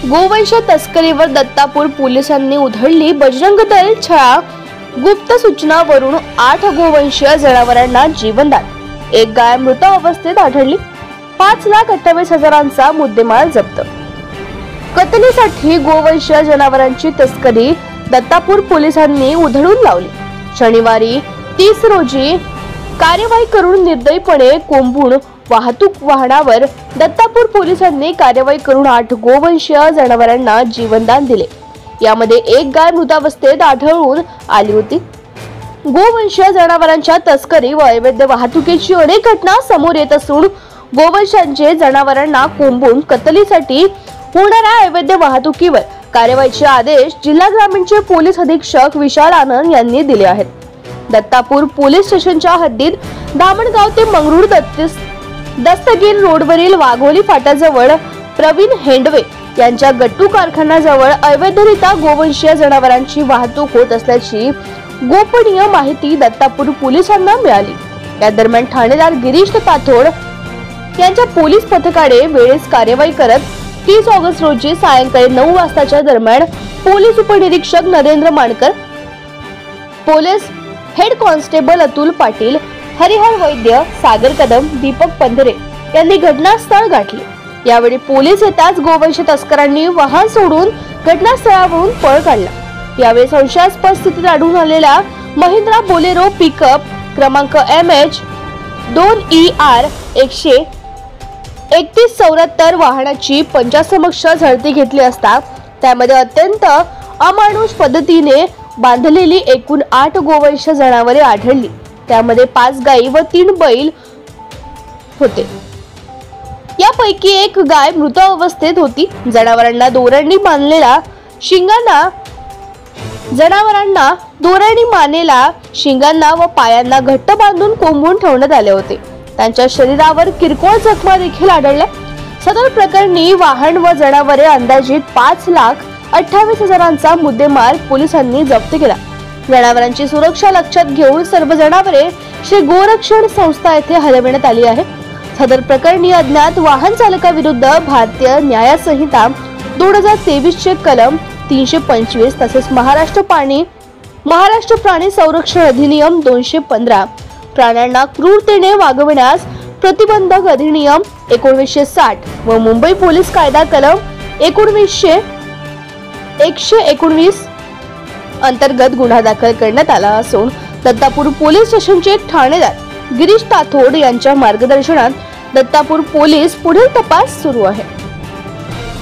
गोवंश तस्करीवर दत्तापूर पोलिसांनी उधळली बजरंग दल छळा। गुप्त सूचनावरून 8 गोवंशीय जनावरांना जीवनदान। एक गाय मृत अवस्थेत आढळली। 5,28,000चा मुद्देमाल जप्त। कतलीसाठी गोवंशीय जनावरांची तस्करी दत्तापूर पोलिसांनी उधळून लावली। शनिवारी 30 रोजी कार्यवाही करून निर्दयीपणे कोंबून वाहतूक वाहनावर दत्तापूर पोलिसांनी कार्यवाही करून 8 गोवंशीय जनावरांना जीवनदान दिले। यामध्ये एक गाय मृतावस्थेत आढळून आली होती। गोवंशीय जनावरांच्या तस्करी व अवैध वाहतुकीची अनेक घटना समोर येत असून गोवंशांचे जनावरांना कोंबून कतलीसाठी होणाऱ्या अवैध वाहतुकीवर कार्यवाहीचे आदेश जिल्हा ग्रामीणचे पोलीस अधीक्षक विशाल आनंद यांनी दिले आहेत। दत्तापूर पोलीस स्टेशनच्या हद्दीत धामणगाव ते मंगरूळ दस्तगीर रोडवरील वाघोली फाट्याजवळ प्रवीण हेंडवे यांच्या गट्टू कारखान्याजवळ अवैधरित्या गोवंशीय जनावरांची वाहतूक होत असल्याची गोपनीय माहिती दत्तापूर पोलिसांना मिळाली। या दरम्यान ठाणेदार गिरीश पाथोड यांच्या पोलीस पथकाने वेळेस कार्यवाही करत 30 ऑगस्ट रोजी सायंकाळी 9 वाजताच्या दरम्यान पोलीस उपनिरीक्षक Narendra Mankar, police head constable Atul Patil, Harihar Vaidya, Sagar Kadam, Deepak Pandhare यांनी घटनास्थळ गाठले। यावेळी पोलीस येताच गोवंश तस्करांनी वाहन सोडून घटनास्थळावरून पळ काढला। यावेळी संशयास्पद स्थितीत आढळून आलेल्या महिंद्रा बोलेरो पिकअप क्रमांक MH 2ER 13174 वाहनाची पंचासमक्ष झडती घेतली असता त्यामध्ये अत्यंत अमानुष पद्धतीने बांधलेली एकूण 8 गोवंश जनावरे आढळली। त्यामध्ये 5 गायी व 3 बैल होते। यापैकी एक गाय मृत अवस्थेत होती। जनावरांना दोऱ्यांनी मानेला शिंगांना व पायांना घट्ट बांधून कोंबून ठेवण्यात आले होते। त्यांच्या शरीरावर किरकोळ जखमा देखील आढळल्या। सदर प्रकरणी वाहन व जनावरे अंदाजित 5,28,000चा मुद्देमाल पोलिसांनी जप्त केला। जनावरांची सुरक्षा लक्षात घेऊन सर्व जनावरे श्री गोरक्षण संस्था येथे हलविण्यात आली आहे। सदर प्रकरणी अज्ञात वाहन चालकाविरुद्ध भारतीय न्याय संहिता 2023 चे कलम 325 तसेच महाराष्ट्र प्राणी संरक्षण अधिनियम 215, प्राण्यांना क्रूरतेने वागविण्यास प्रतिबंधक अधिनियम 1960 व मुंबई पोलीस कायदा कलम 119 अंतर्गत गुन्हा दाखल करण्यात आला असून दत्तापूर पोलीस स्टेशनचे ठाणेदार गिरीश पाथोड यांच्या मार्गदर्शनात दत्तापूर पोलीस पुढील तपास सुरू आहे।